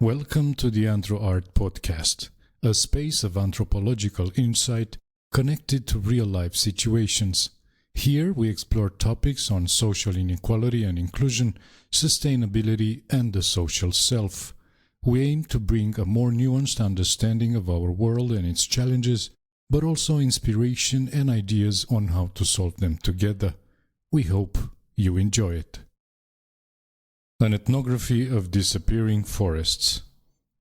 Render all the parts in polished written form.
Welcome to the AnthroArt podcast, a space of anthropological insight connected to real-life situations. Here we explore topics on social inequality and inclusion, sustainability, and the social self. We aim to bring a more nuanced understanding of our world and its challenges, but also inspiration and ideas on how to solve them together. We hope you enjoy it. An ethnography of disappearing forests,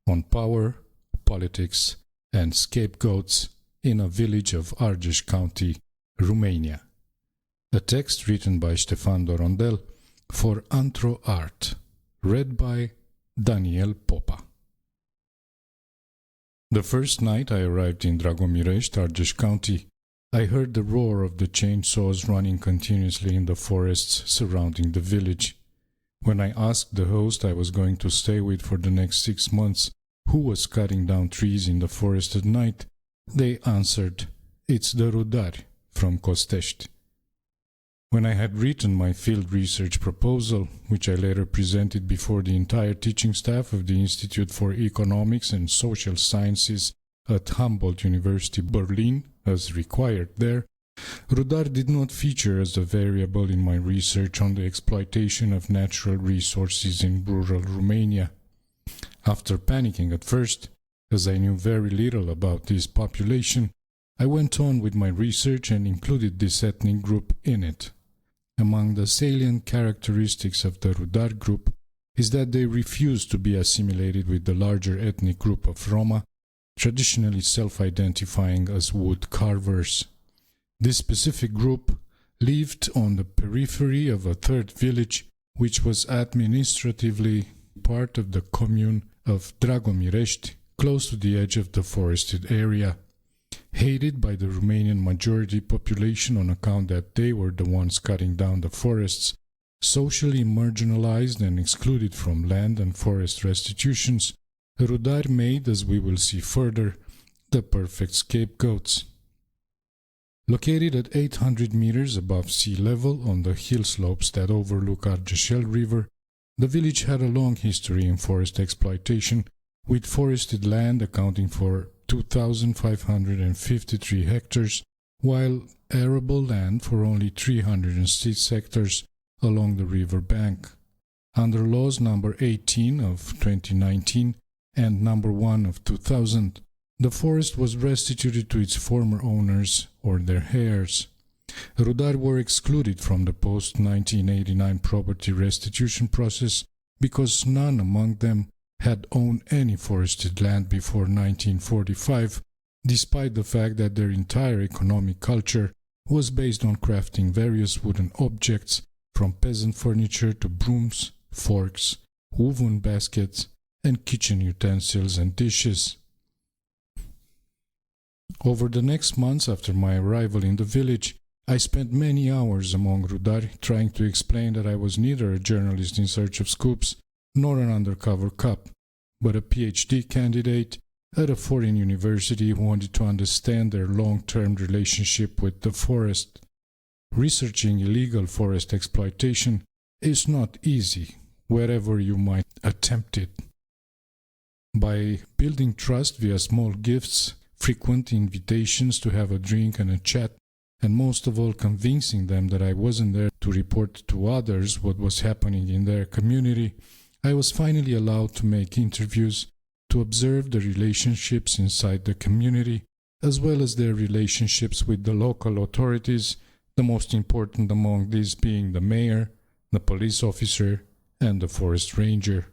on power, politics, and scapegoats in a village of Argeș County, Romania. A text written by Ștefan Dorondel for AnthroArt, read by Daniel Popa. The first night I arrived in Dragomirești, Argeș County, I heard the roar of the chainsaws running continuously in the forests surrounding the village. When I asked the host I was going to stay with for the next 6 months who was cutting down trees in the forest at night, they answered, "It's the Rudari from Costești." When I had written my field research proposal, which I later presented before the entire teaching staff of the Institute for Economics and Social Sciences at Humboldt University, Berlin, as required there, Rudari did not feature as a variable in my research on the exploitation of natural resources in rural Romania. After panicking at first, as I knew very little about this population, I went on with my research and included this ethnic group in it. Among the salient characteristics of the Rudari group is that they refuse to be assimilated with the larger ethnic group of Roma, traditionally self-identifying as wood carvers. This specific group lived on the periphery of a third village, which was administratively part of the commune of Dragomirești, close to the edge of the forested area. Hated by the Romanian majority population on account that they were the ones cutting down the forests, socially marginalized and excluded from land and forest restitutions, Rudari made, as we will see further, the perfect scapegoats. Located at 800 meters above sea level on the hill slopes that overlook Argeș River, the village had a long history in forest exploitation, with forested land accounting for 2,553 hectares, while arable land for only 306 hectares along the river bank. Under laws number 18 of 2019 and number 1 of 2000, the forest was restituted to its former owners or their heirs. Rudari were excluded from the post-1989 property restitution process because none among them had owned any forested land before 1945, despite the fact that their entire economic culture was based on crafting various wooden objects, from peasant furniture to brooms, forks, woven baskets, and kitchen utensils and dishes. Over the next months after my arrival in the village, I spent many hours among Rudari trying to explain that I was neither a journalist in search of scoops nor an undercover cop, but a PhD candidate at a foreign university who wanted to understand their long-term relationship with the forest. Researching illegal forest exploitation is not easy, wherever you might attempt it. By building trust via small gifts, frequent invitations to have a drink and a chat, and most of all convincing them that I wasn't there to report to others what was happening in their community, I was finally allowed to make interviews, to observe the relationships inside the community, as well as their relationships with the local authorities, the most important among these being the mayor, the police officer, and the forest ranger.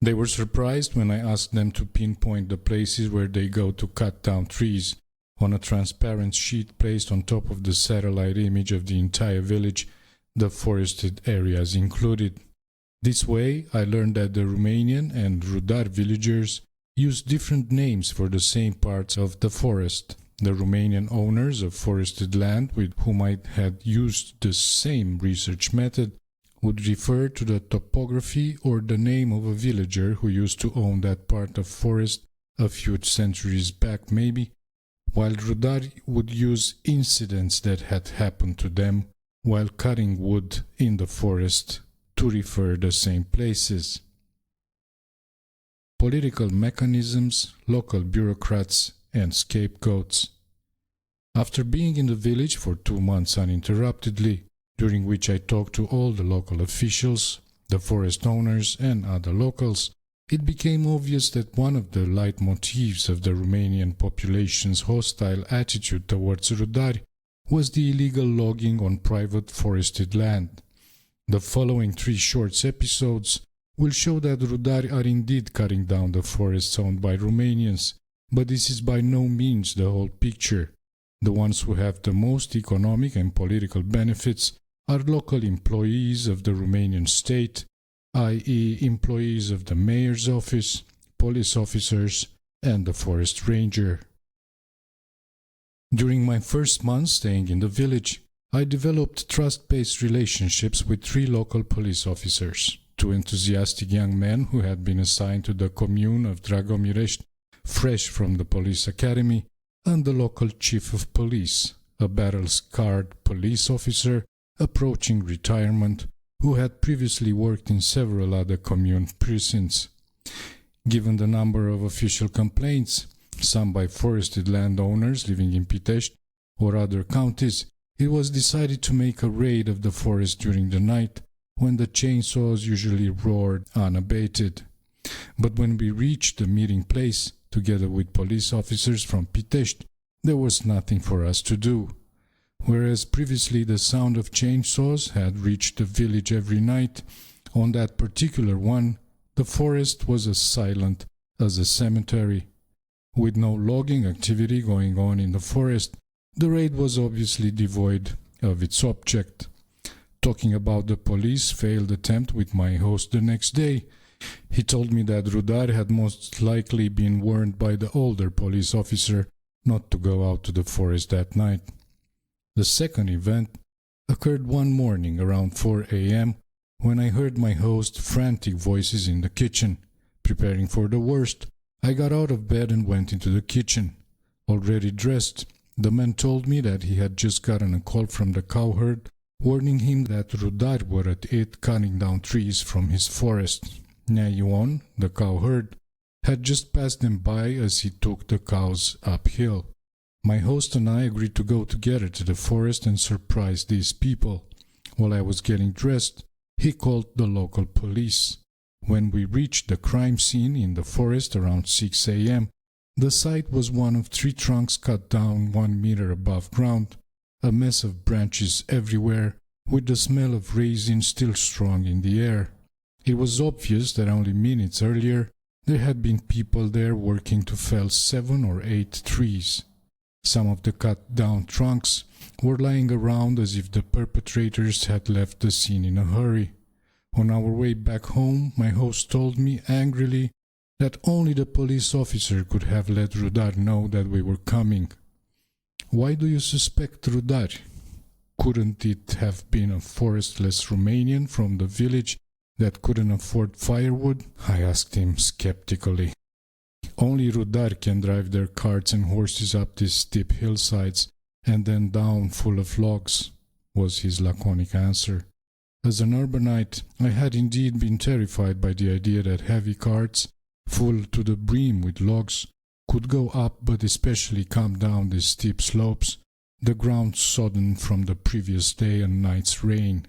They were surprised when I asked them to pinpoint the places where they go to cut down trees on a transparent sheet placed on top of the satellite image of the entire village, the forested areas included. This way, I learned that the Romanian and Rudari villagers use different names for the same parts of the forest. The Romanian owners of forested land with whom I had used the same research method would refer to the topography or the name of a villager who used to own that part of forest a few centuries back maybe, while Rudari would use incidents that had happened to them while cutting wood in the forest to refer the same places. political mechanisms, local bureaucrats, and scapegoats. After being in the village for 2 months uninterruptedly, during which I talked to all the local officials, the forest owners, and other locals, it became obvious that one of the leitmotifs of the Romanian population's hostile attitude towards Rudari was the illegal logging on private forested land. The following 3 short episodes will show that Rudari are indeed cutting down the forests owned by Romanians, but this is by no means the whole picture. The ones who have the most economic and political benefits are local employees of the Romanian state, i.e. employees of the mayor's office, police officers, and the forest ranger. During my first month staying in the village, I developed trust-based relationships with 3 local police officers, 2 enthusiastic young men who had been assigned to the commune of Dragomirești fresh from the police academy, and the local chief of police, a battle-scarred police officer approaching retirement, who had previously worked in several other commune precincts. Given the number of official complaints, some by forested landowners living in Pitești or other counties, it was decided to make a raid of the forest during the night, when the chainsaws usually roared unabated. But when we reached the meeting place, together with police officers from Pitești, there was nothing for us to do. Whereas previously the sound of chainsaws had reached the village every night, on that particular one, the forest was as silent as a cemetery. With no logging activity going on in the forest, the raid was obviously devoid of its object. Talking about the police failed attempt with my host the next day, he told me that Rudari had most likely been warned by the older police officer not to go out to the forest that night. The second event occurred one morning around 4 a.m. when I heard my host's frantic voices in the kitchen. Preparing for the worst, I got out of bed and went into the kitchen. Already dressed, the man told me that he had just gotten a call from the cowherd warning him that Rudari were at it cutting down trees from his forest. Ion, the cowherd, had just passed them by as he took the cows uphill. My host and I agreed to go together to the forest and surprise these people. While I was getting dressed, he called the local police. When we reached the crime scene in the forest around 6 a.m., the site was one of 3 trunks cut down 1 meter above ground, a mess of branches everywhere, with the smell of resin still strong in the air. It was obvious that only minutes earlier there had been people there working to fell 7 or 8 trees. Some of the cut-down trunks were lying around as if the perpetrators had left the scene in a hurry. On our way back home, my host told me angrily that only the police officer could have let Rudari know that we were coming. Why do you suspect Rudari? Couldn't it have been a forestless Romanian from the village that couldn't afford firewood? I asked him skeptically. Only Rudari can drive their carts and horses up these steep hillsides and then down full of logs, was his laconic answer. As an urbanite, I had indeed been terrified by the idea that heavy carts, full to the brim with logs, could go up but especially come down these steep slopes, the ground sodden from the previous day and night's rain.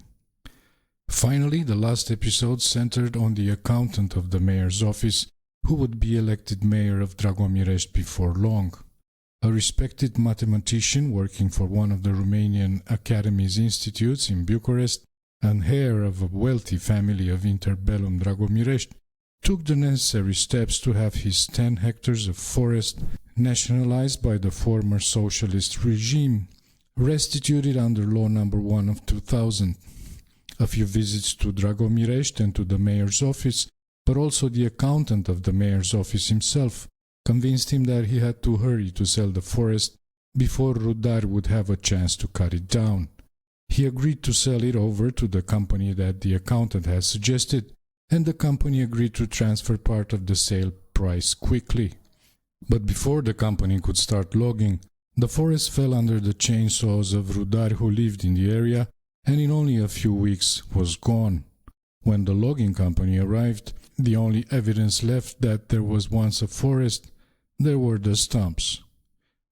Finally, the last episode centered on the accountant of the mayor's office, who would be elected mayor of Dragomirești before long. A respected mathematician working for one of the Romanian Academy's institutes in Bucharest, and heir of a wealthy family of interbellum Dragomirești, took the necessary steps to have his 10 hectares of forest, nationalized by the former socialist regime, restituted under Law No. 1 of 2000. A few visits to Dragomirești and to the mayor's office, but also the accountant of the mayor's office himself, convinced him that he had to hurry to sell the forest before Rudari would have a chance to cut it down. He agreed to sell it over to the company that the accountant had suggested, and the company agreed to transfer part of the sale price quickly. But before the company could start logging, the forest fell under the chainsaws of Rudari, who lived in the area, and in only a few weeks was gone. When the logging company arrived, The only evidence left that there was once a forest, there were the stumps.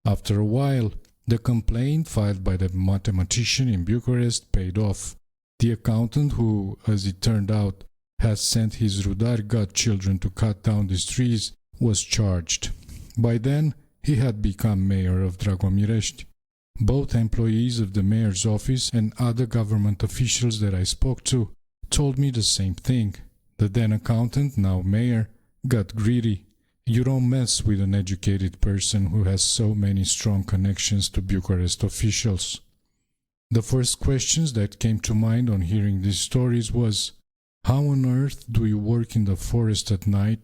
After a while, the complaint filed by the mathematician in Bucharest paid off. The accountant who, as it turned out, had sent his Rudari godchildren to cut down these trees was charged. By then, he had become mayor of Dragomirești. Both employees of the mayor's office and other government officials that I spoke to told me the same thing. The then accountant, now mayor, got greedy. You don't mess with an educated person who has so many strong connections to Bucharest officials. The first questions that came to mind on hearing these stories was, how on earth do you work in the forest at night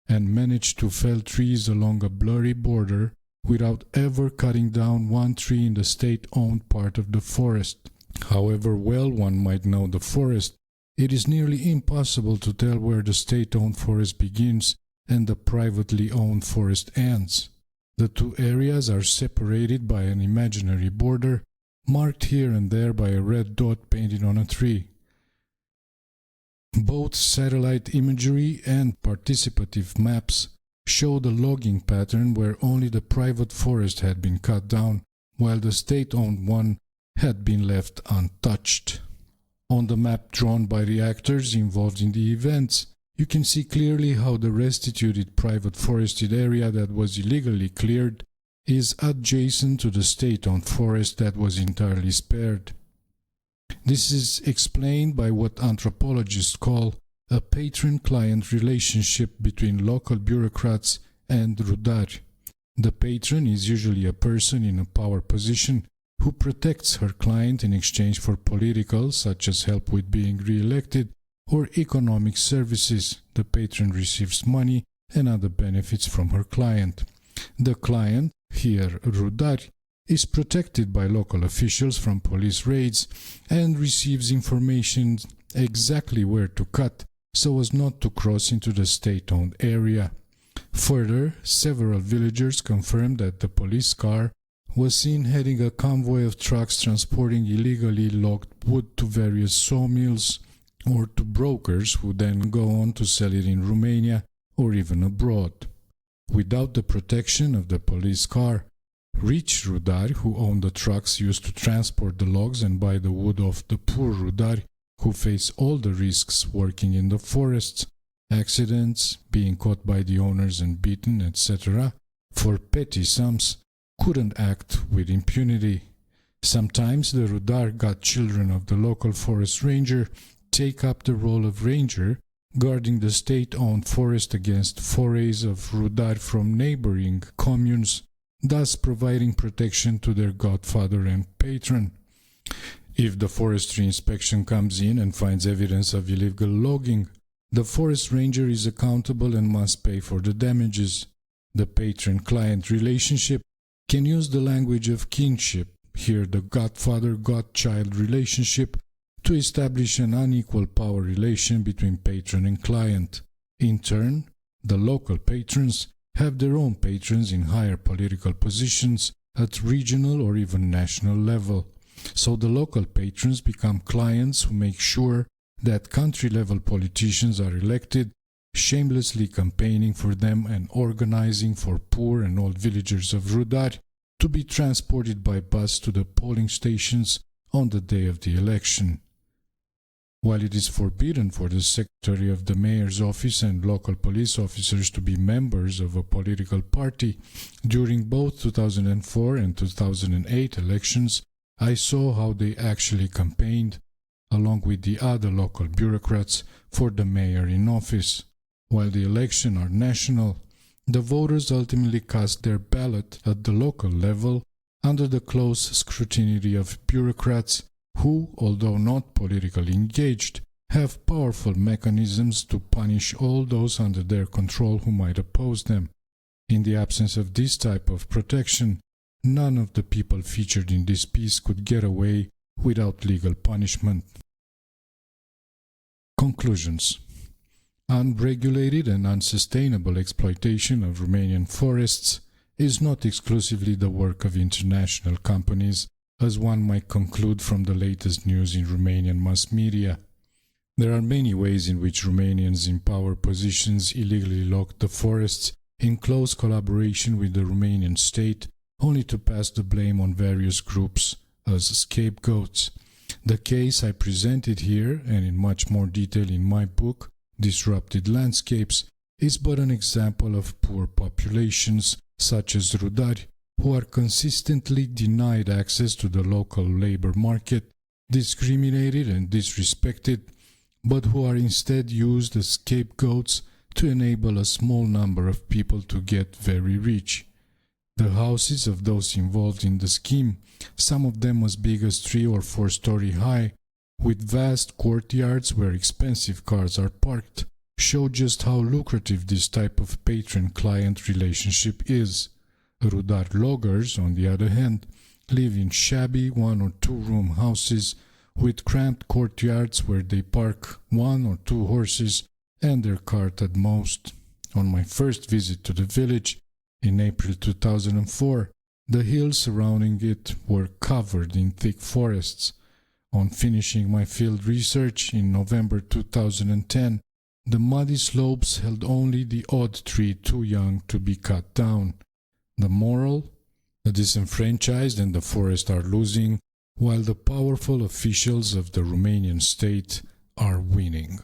and manage to fell trees along a blurry border without ever cutting down one tree in the state-owned part of the forest? However well one might know the forest, it is nearly impossible to tell where the state-owned forest begins and the privately owned forest ends. The two areas are separated by an imaginary border, marked here and there by a red dot painted on a tree. Both satellite imagery and participative maps show the logging pattern where only the private forest had been cut down, while the state-owned one had been left untouched. On the map drawn by the actors involved in the events, you can see clearly how the restituted private forested area that was illegally cleared is adjacent to the state-owned forest that was entirely spared. This is explained by what anthropologists call a patron-client relationship between local bureaucrats and Rudari. The patron is usually a person in a power position who protects her client in exchange for political, such as help with being re-elected, or economic services. The patron receives money and other benefits from her client. The client, here Rudari, is protected by local officials from police raids and receives information exactly where to cut so as not to cross into the state-owned area. Further, several villagers confirmed that the police car was seen heading a convoy of trucks transporting illegally logged wood to various sawmills or to brokers who then go on to sell it in Romania or even abroad. Without the protection of the police car, rich Rudari who own the trucks used to transport the logs and buy the wood off the poor Rudari who face all the risks working in the forests, accidents, being caught by the owners and beaten, etc., for petty sums, couldn't act with impunity. Sometimes the Rudari godchildren of the local forest ranger take up the role of ranger, guarding the state-owned forest against forays of Rudari from neighboring communes, thus providing protection to their godfather and patron. If the forestry inspection comes in and finds evidence of illegal logging, the forest ranger is accountable and must pay for the damages. The patron-client relationship can use the language of kinship, here the godfather-godchild relationship, to establish an unequal power relation between patron and client. In turn, the local patrons have their own patrons in higher political positions at regional or even national level. So the local patrons become clients who make sure that country-level politicians are elected, shamelessly campaigning for them and organizing for poor and old villagers of Rudari to be transported by bus to the polling stations on the day of the election. While it is forbidden for the secretary of the mayor's office and local police officers to be members of a political party, during both 2004 and 2008 elections, I saw how they actually campaigned, along with the other local bureaucrats, for the mayor in office. While the elections are national, the voters ultimately cast their ballot at the local level under the close scrutiny of bureaucrats who, although not politically engaged, have powerful mechanisms to punish all those under their control who might oppose them. In the absence of this type of protection, none of the people featured in this piece could get away without legal punishment. Conclusions. Unregulated and unsustainable exploitation of Romanian forests is not exclusively the work of international companies, as one might conclude from the latest news in Romanian mass media. There are many ways in which Romanians in power positions illegally lock the forests in close collaboration with the Romanian state, only to pass the blame on various groups as scapegoats. The case I presented here, and in much more detail in my book, Disrupted Landscapes, is but an example of poor populations, such as Rudari, who are consistently denied access to the local labor market, discriminated and disrespected, but who are instead used as scapegoats to enable a small number of people to get very rich. The houses of those involved in the scheme, some of them as big as 3 or 4 story high, with vast courtyards where expensive cars are parked, show just how lucrative this type of patron-client relationship is. Rudar loggers, on the other hand, live in shabby 1 or 2 room houses with cramped courtyards where they park 1 or 2 horses and their cart at most. On my first visit to the village, in April 2004, the hills surrounding it were covered in thick forests. On finishing my field research in November 2010, the muddy slopes held only the odd tree too young to be cut down. The moral? The disenfranchised and the forest are losing, while the powerful officials of the Romanian state are winning.